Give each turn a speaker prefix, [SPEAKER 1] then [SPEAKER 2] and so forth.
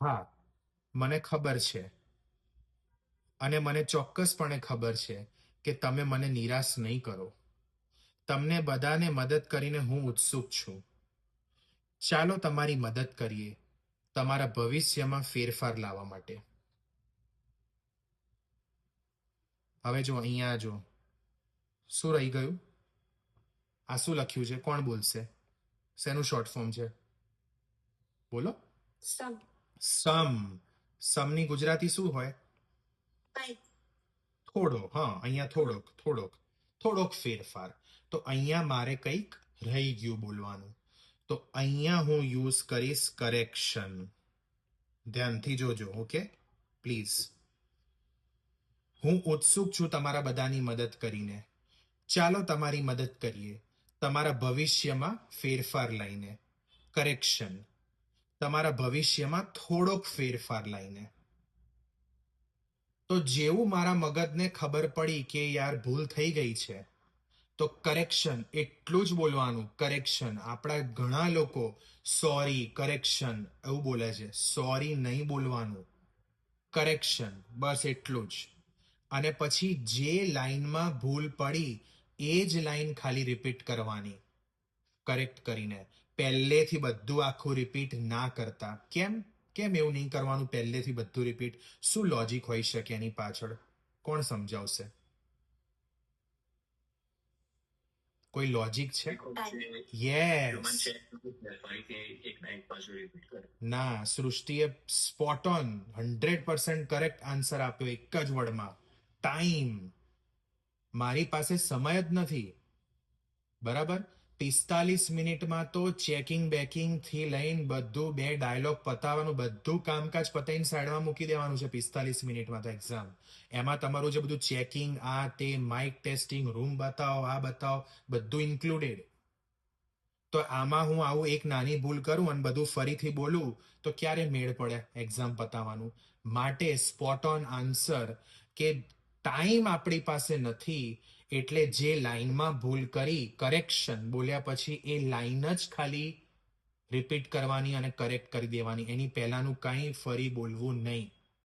[SPEAKER 1] હા, મને ખબર છે અને મને ચોક્કસપણે ખબર છે કે તમે મને નિરાશ નહીં કરો. તમને બધાને મદદ કરીને હું ઉત્સુક છું. ચાલો તમારી મદદ કરીએ તમારા ભવિષ્યમાં ફેરફાર લાવવા માટે. હવે જો અહીંયા જો શું રહી ગયું? આ શું લખ્યું છે? કોણ બોલશે? શેનું શોર્ટ ફોર્મ છે? બોલો. સમ. સમ. સમની ગુજરાતી શું હોય? થોડો. હા, અહીંયા થોડોક ફેરફાર. તો અહીંયા મારે કંઈક રહી ગયું બોલવાનું. તો અહીંયા હું યુઝ કરીશ કરેક્શન. ધ્યાનથી જોજો. Okay, please. હું ઉત્સુક છું તમારા બધાની મદદ કરીને. ચાલો તમારી મદદ કરીએ તમારા ભવિષ્યમાં ફેરફાર લઈને. કરેક્શન. તમારા ભવિષ્યમાં થોડોક ફેરફાર લઈને. તો જેવું મારા મગજને ખબર પડી કે યાર ભૂલ થઈ ગઈ છે, તો કરેક્શન એટલું જ બોલવાનું. કરેક્શન. આપણા ઘણા લોકો સોરી, કરેક્શન એવું બોલે છે. સોરી નહીં બોલવાનું, કરેક્શન, બસ એટલું જ. અને પછી જે લાઈનમાં ભૂલ પડી એ જ લાઈન ખાલી રિપીટ કરવાની કરેક્ટ કરીને. પહેલેથી બધું આખું રિપીટ ના કરતા. કેમ કેમ એવું નહીં કરવાનું? પહેલેથી બધું રિપીટ. શું લોજિક હોઈ શકે એની પાછળ? કોણ સમજાવશે? કોઈ લોજિક છે? યસ. ના, સૃષ્ટિએ સ્પોટ ઓન 100% કરેક્ટ આન્સર આપ્યો એક જ વર્ડમાં. ટાઈમ. મારી પાસે સમય જ નથી. બરાબર. 45 મિનિટમાં તો ચેકિંગ બેકિંગ થી લઈને બધું, 2 ડાયલોગ પતાવવાનું, બધું કામકાજ પતાવીને સાઈડમાં મૂકી દેવાનું છે. 45 મિનિટમાં તો એક્ઝામ. એમાં તમારું જે બધું ચેકિંગ, આ તે, માઇક ટેસ્ટિંગ, રૂમ બતાવો, આ બતાવો, બધું ઇન્ક્લુડેડ. તો આમાં હું આવું એક નાની ભૂલ કરું અને બધું ફરીથી બોલું તો ક્યારે મેળ પડે એક્ઝામ પતાવવાનું? માટે સ્પોટ ઓન આન્સર કે ટાઈમ આપણી પાસે નથી, એટલે જે લાઈનમાં ભૂલ કરી કરેક્શન બોલ્યા પછી એ લાઈન જ ખાલી રિપીટ કરવાની અને કરેક્ટ કરી દેવાની. એની પહેલાનું કંઈ ફરી બોલવું નહીં.